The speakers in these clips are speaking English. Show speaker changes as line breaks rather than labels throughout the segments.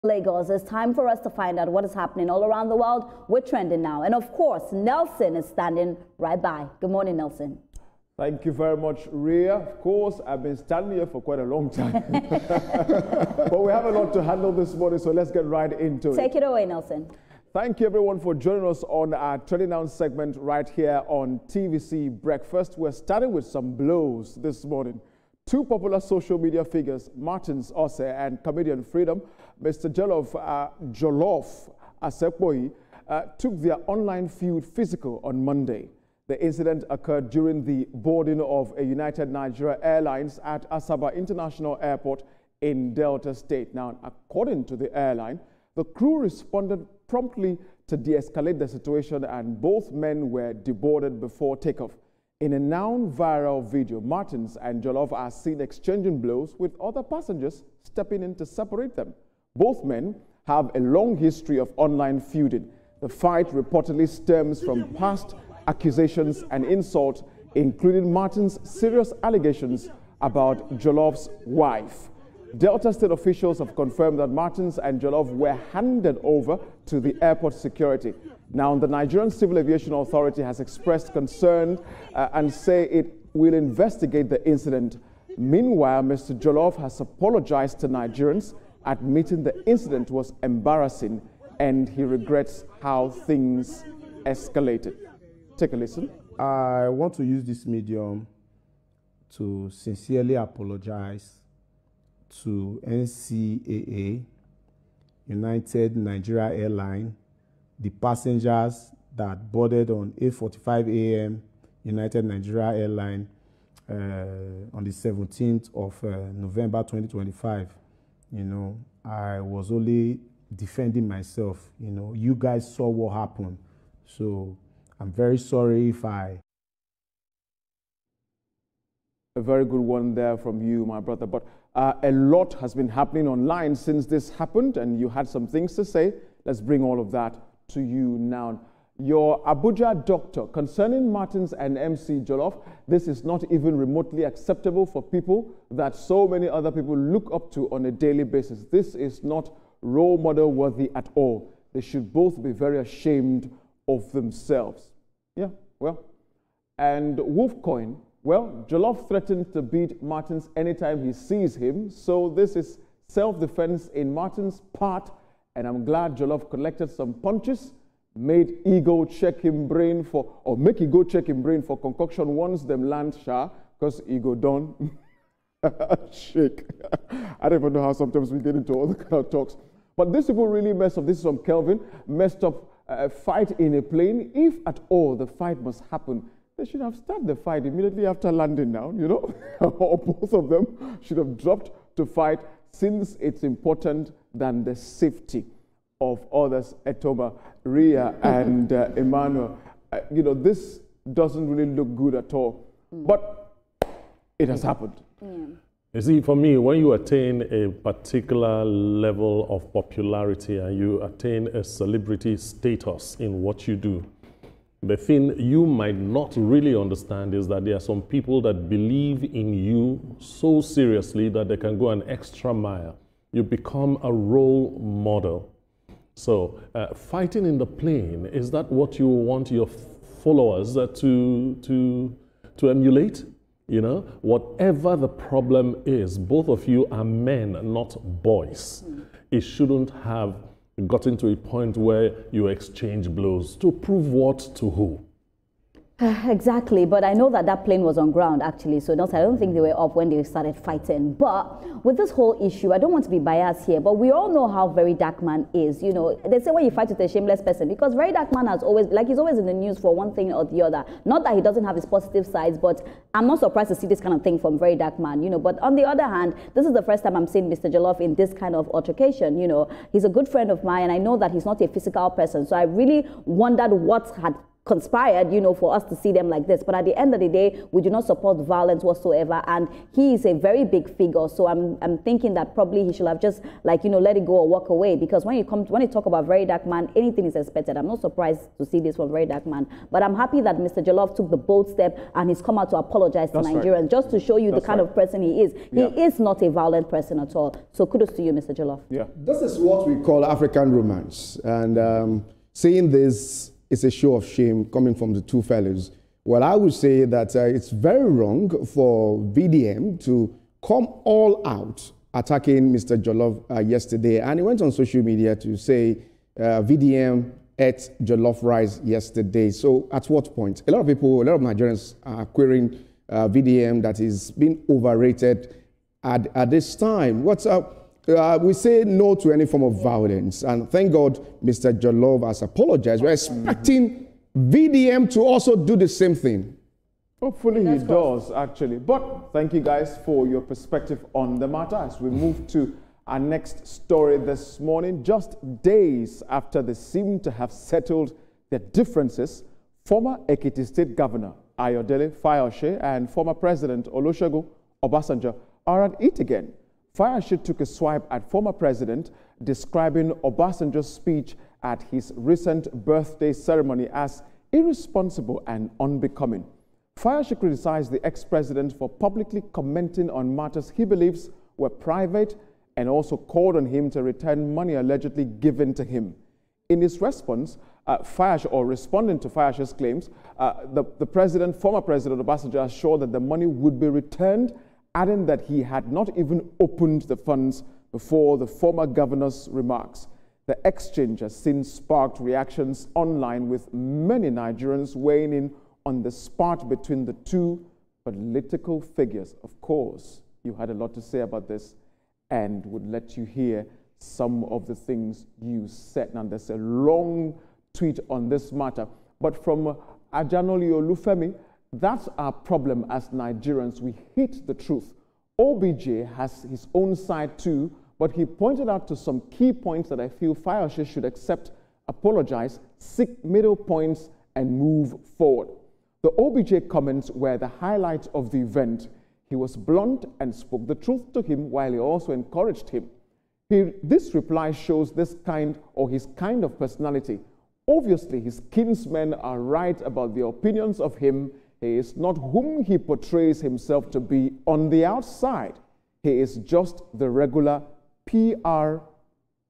Lagos, it's time for us to find out what is happening all around the world. We're trending now. And of course, Nelson is standing right by. Good morning, Nelson.
Thank you very much, Rhea. Of course, I've been standing here for quite a long time. But we have a lot to handle this morning, so let's get right into it.
Take it away, Nelson.
Thank you, everyone, for joining us on our Trending Now segment right here on TVC Breakfast. We're starting with some blows this morning. Two popular social media figures, Martins Ose and comedian Freedom, Mr. Jollof Asekpoyi, took their online feud physical on Monday. The incident occurred during the boarding of a United Nigeria Airlines at Asaba International Airport in Delta State. Now, according to the airline, the crew responded promptly to de-escalate the situation and both men were deboarded before takeoff. In a now viral video, Martins and Jollof are seen exchanging blows with other passengers stepping in to separate them. Both men have a long history of online feuding. The fight reportedly stems from past accusations and insults, including Martins' serious allegations about Jollof's wife. Delta State officials have confirmed that Martins and Jollof were handed over to the airport security. Now, the Nigerian Civil Aviation Authority has expressed concern and say it will investigate the incident. Meanwhile, Mr. Jollof has apologized to Nigerians, admitting the incident was embarrassing and he regrets how things escalated. Take a listen.
I want to use this medium to sincerely apologize to NCAA, United Nigeria Airlines, the passengers that boarded on 8:45 a.m. United Nigeria Airlines on the 17th of November 2025. You know, I was only defending myself. You know, you guys saw what happened. So I'm very sorry if I...
A very good one there from you, my brother. But a lot has been happening online since this happened, and you had some things to say. Let's bring all of that to you now. Your Abuja doctor, concerning Martins and MC Jollof, this is not even remotely acceptable for people that so many other people look up to on a daily basis. This is not role model worthy at all. They should both be very ashamed of themselves. Yeah, well, and Wolfcoin, well, Jollof threatened to beat Martins anytime he sees him, so this is self-defense in Martins' part, and I'm glad Jollof collected some punches, made ego check him brain for, or make ego check him brain for concoction once them land sha, because ego done. Shake. I don't even know how sometimes we get into all the kind of talks. But these people really messed up. This is from Kelvin, messed up a fight in a plane. If at all the fight must happen, they should have started the fight immediately after landing now, you know, or both of them should have dropped to fight, since it's important than the safety of others. Etoma, Rhea, and Emmanuel. You know, this doesn't really look good at all, but it has happened.
You see, for me, when you attain a particular level of popularity and you attain a celebrity status in what you do, the thing you might not really understand is that there are some people that believe in you so seriously that they can go an extra mile. You become a role model. So fighting in the plane, is that what you want your followers to emulate? You know, whatever the problem is, both of you are men, not boys. It shouldn't have gotten to a point where you exchange blows. To prove what to who?
Exactly, but I know that that plane was on ground actually, so I don't think they were up when they started fighting. But with this whole issue, I don't want to be biased here, but we all know how Very Dark Man is. You know, they say when you fight with a shameless person, because Very Dark Man has always, like, he's always in the news for one thing or the other. Not that he doesn't have his positive sides, but I'm not surprised to see this kind of thing from Very Dark Man, you know. But on the other hand, this is the first time I'm seeing Mr. Jollof in this kind of altercation, you know. He's a good friend of mine, and I know that he's not a physical person, so I really wondered what had conspired, you know, for us to see them like this. But at the end of the day, we do not support violence whatsoever. And he is a very big figure. So I'm thinking that probably he should have just, like, you know, let it go or walk away. Because when you talk about very dark man, anything is expected. I'm not surprised to see this from very dark man. But I'm happy that Mr. Jollof took the bold step and he's come out to apologize to Nigerians, just to show you the kind of person he is. He is not a violent person at all. So kudos to you, Mr. Jollof.
Yeah.
This is what we call African romance. And saying this is a show of shame coming from the two fellows. Well, I would say that it's very wrong for VDM to come all out attacking Mr. Jollof yesterday. And he went on social media to say VDM ate jollof rice yesterday. So at what point? A lot of people, a lot of Nigerians are querying VDM that is being overrated at this time. What's up? We say no to any form of violence, and thank God Mr. Jollof has apologized. We're expecting VDM to also do the same thing.
Hopefully he does, actually. But thank you guys for your perspective on the matter as we move to our next story this morning. Just days after they seem to have settled their differences, former Ekiti State Governor Ayodele Fayose and former President Olusegun Obasanjo are at it again. Fayose took a swipe at former president, describing Obasanjo's speech at his recent birthday ceremony as irresponsible and unbecoming. Fayose criticized the ex-president for publicly commenting on matters he believes were private and also called on him to return money allegedly given to him. In his response, responding to Fayose's claims, the former president Obasanjo assured that the money would be returned, adding that he had not even opened the funds before the former governor's remarks. The exchange has since sparked reactions online, with many Nigerians weighing in on the spat between the two political figures. Of course, you had a lot to say about this and would let you hear some of the things you said. Now, there's a long tweet on this matter, but from Ajanoli Olufemi, that's our problem as Nigerians. We hate the truth. OBJ has his own side too, but he pointed out to some key points that I feel Fayose should accept, apologize, seek middle points, and move forward. The OBJ comments were the highlight of the event. He was blunt and spoke the truth to him while he also encouraged him. This reply shows his kind of personality. Obviously, his kinsmen are right about the opinions of him. He is not whom he portrays himself to be on the outside. He is just the regular PR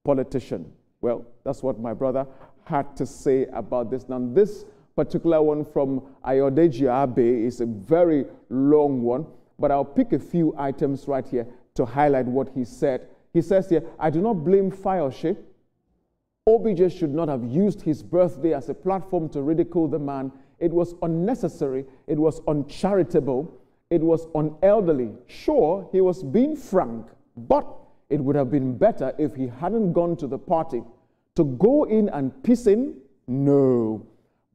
politician. Well, that's what my brother had to say about this. Now, this particular one from Ayodeji Abe is a very long one, but I'll pick a few items right here to highlight what he said. He says here, I do not blame Fayose. OBJ should not have used his birthday as a platform to ridicule the man. It was unnecessary, it was uncharitable, it was unelderly. Sure, he was being frank, but it would have been better if he hadn't gone to the party. To go in and piss in? No.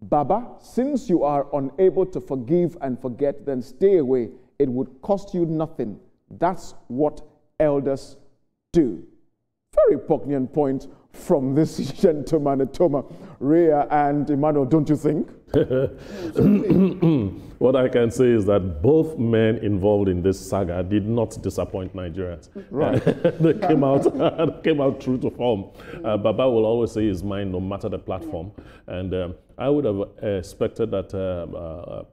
Baba, since you are unable to forgive and forget, then stay away. It would cost you nothing. That's what elders do. Very poignant point from this gentleman, Toma, Rhea and Emmanuel, don't you think?
What I can say is that both men involved in this saga did not disappoint Nigerians.
Right.
They came out true to form. Baba will always say his mind no matter the platform. And I would have expected that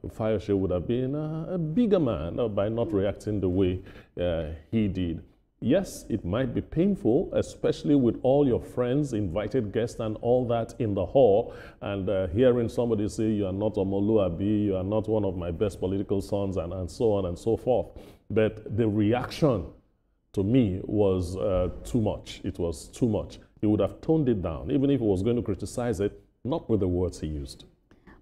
Fayose would have been a bigger man by not reacting the way he did. Yes, it might be painful, especially with all your friends, invited guests and all that in the hall, and hearing somebody say you are not Omoluabi, you are not one of my best political sons, and so on and so forth. But the reaction to me was too much. It was too much. He would have toned it down, even if he was going to criticize it, not with the words he used.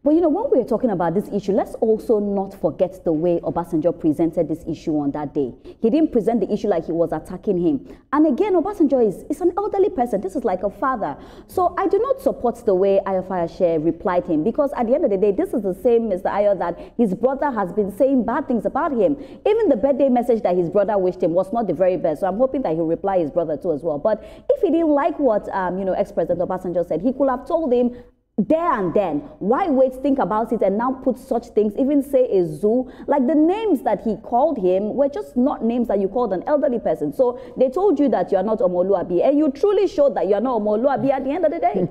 But you know, when we're talking about this issue, let's also not forget the way Obasanjo presented this issue on that day. He didn't present the issue like he was attacking him. And again, Obasanjo is an elderly person. This is like a father. So I do not support the way Ayo Fayose replied him, because at the end of the day, this is the same Mr. Ayo that his brother has been saying bad things about him. Even the birthday message that his brother wished him was not the very best. So I'm hoping that he'll reply his brother too as well. But if he didn't like what, ex-President Obasanjo said, he could have told him, there and then. Why wait, think about it, and now put such things, even say a zoo? Like the names that he called him were just not names that you called an elderly person. So they told you that you are not Omoluabi, and you truly showed that you are not Omoluabi at the end of the day.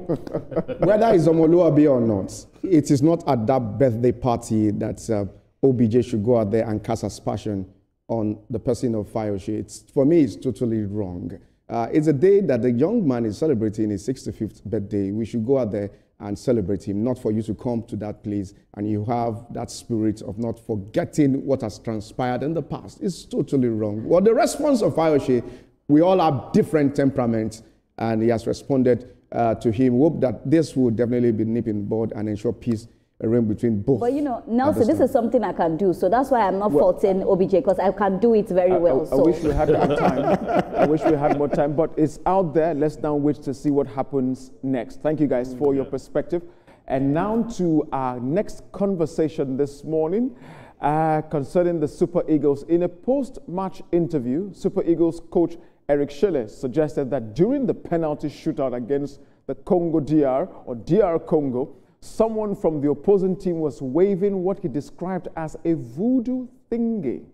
Whether it's Omoluabi or not, it is not at that birthday party that OBJ should go out there and cast aspersion on the person of Fayose. For me, it's totally wrong. It's a day that the young man is celebrating his 65th birthday. We should go out there and celebrate him, not for you to come to that place and you have that spirit of not forgetting what has transpired in the past. It's totally wrong. Well, the response of Fayose, we all have different temperaments, and he has responded to him. We hope that this will definitely be nipped in the bud and ensure peace reign between both.
But you know, Nelson, this is something I can do, so that's why I'm not faulting OBJ, because I can do it very well.
I wish we had more time. I wish we had more time, but it's out there. Let's now wait to see what happens next. Thank you guys for your perspective. And now to our next conversation this morning concerning the Super Eagles. In a post-match interview, Super Eagles coach Eric Shile suggested that during the penalty shootout against the Congo DR, or DR Congo, someone from the opposing team was waving what he described as a voodoo thingy,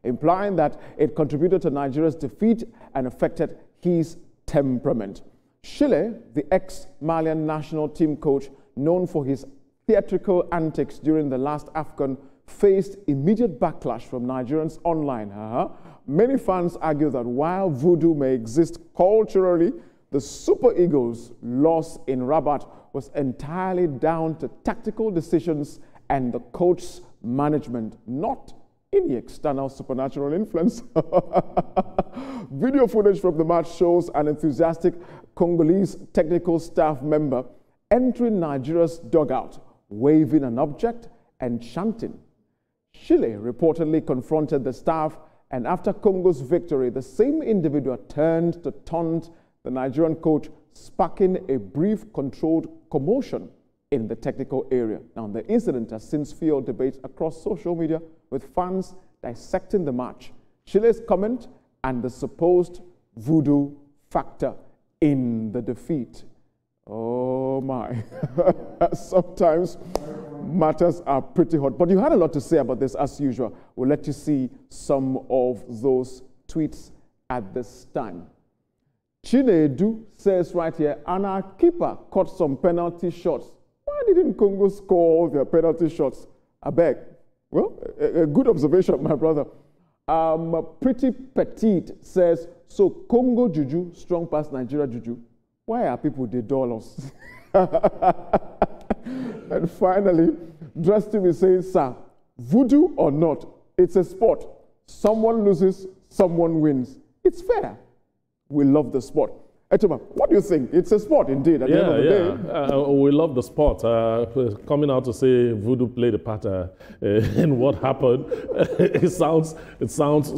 implying that it contributed to Nigeria's defeat and affected his temperament. Shile, the ex-Malian national team coach, known for his theatrical antics during the last AFCON, faced immediate backlash from Nigerians online. Many fans argue that while voodoo may exist culturally, the Super Eagles' loss in Rabat was entirely down to tactical decisions and the coach's management, not any external supernatural influence. Video footage from the match shows an enthusiastic Congolese technical staff member entering Nigeria's dugout, waving an object and chanting. Shile reportedly confronted the staff, and after Congo's victory, the same individual turned to taunt the Nigerian coach, sparking a brief controlled commotion in the technical area. Now, the incident has since fueled debates across social media, with fans dissecting the match, Chile's comment, and the supposed voodoo factor in the defeat. Oh my. Sometimes matters are pretty hot. But you had a lot to say about this as usual. We'll let you see some of those tweets at this time. Chinedu says right here, and our keeper caught some penalty shots. Why didn't Congo score all their penalty shots? I beg. Well, a good observation, my brother. Pretty Petite says, so Congo juju strong past Nigeria juju. Why are people the dollars? And finally, Dressed is saying, sir, voodoo or not, it's a sport. Someone loses, someone wins. It's fair. We love the sport. Etoma, what do you think? It's a sport, indeed, at the end of the day.
We love the sport. Coming out to say voodoo played a part in what happened, it sounds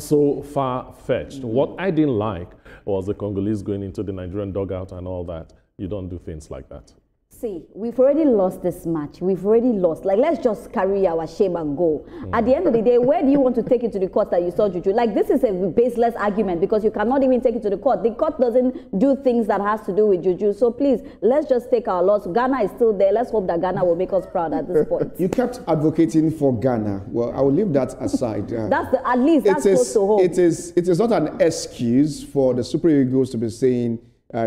so far-fetched. What I didn't like was the Congolese going into the Nigerian dugout and all that. You don't do things like that.
See, we've already lost this match. We've already lost. Like, let's just carry our shame and go. At the end of the day, where do you want to take it to the court that you saw juju? Like, this is a baseless argument because you cannot even take it to the court. The court doesn't do things that has to do with juju. So please, let's just take our loss. Ghana is still there. Let's hope that Ghana will make us proud at this point.
You kept advocating for Ghana. Well, I will leave that aside.
At least that's close to home.
It is not an excuse for the Super Eagles to be saying,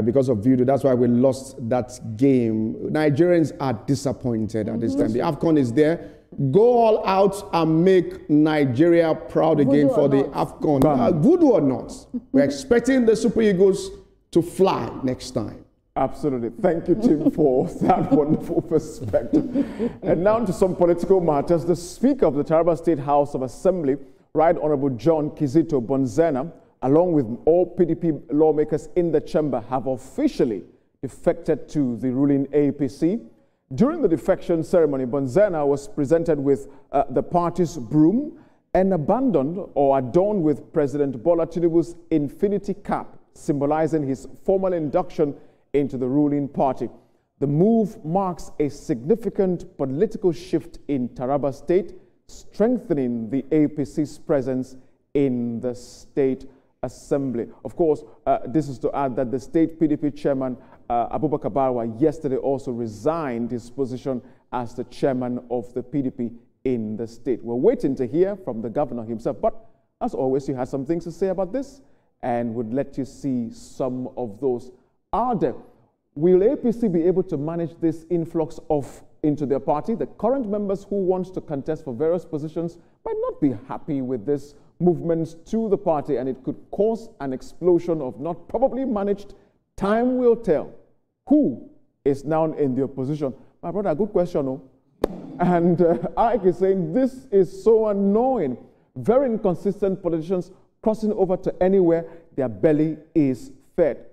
because of voodoo, that's why we lost that game. Nigerians are disappointed at this time. The AFCON is there. Go all out and make Nigeria proud again for the AFCON. Voodoo or not, we're expecting the Super Eagles to fly next time.
Absolutely. Thank you, Tim, for that wonderful perspective. And now to some political matters. The Speaker of the Taraba State House of Assembly, Right Honorable John Kizito Bonzena, along with all PDP lawmakers in the chamber, have officially defected to the ruling APC. During the defection ceremony, Bonzena was presented with the party's broom and abandoned or adorned with President Bola Tinubu's infinity cap, symbolizing his formal induction into the ruling party. The move marks a significant political shift in Taraba State, strengthening the APC's presence in the state Assembly. Of course, this is to add that the state PDP chairman, Abubakar Barwa, yesterday also resigned his position as the chairman of the PDP in the state. We're waiting to hear from the governor himself, but as always, you had some things to say about this and would let you see some of those. Will APC be able to manage this influx into their party? The current members who want to contest for various positions might not be happy with this movement to the party, and it could cause an explosion of not probably managed. Time will tell who is now in the opposition. My brother, good question, no? And Ike is saying this is so annoying. Very inconsistent politicians crossing over to anywhere their belly is fed.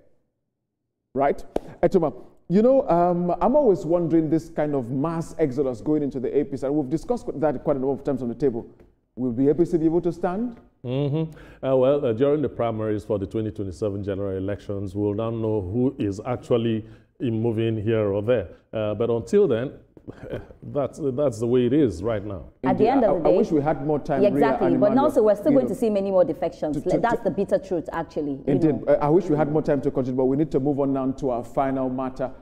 Right? Etuma, you know, I'm always wondering this kind of mass exodus going into the APC, and we've discussed that quite a number of times on the table. Will the APC be able to stand?
During the primaries for the 2027 general elections, we'll now know who is actually moving here or there. But until then, that's the way it is right now.
At the end of the day,
I wish we had more time.
Yeah, exactly, but also we're still going to see many more defections. That's the bitter truth, actually.
Indeed. I wish we had more time to continue, but we need to move on now to our final matter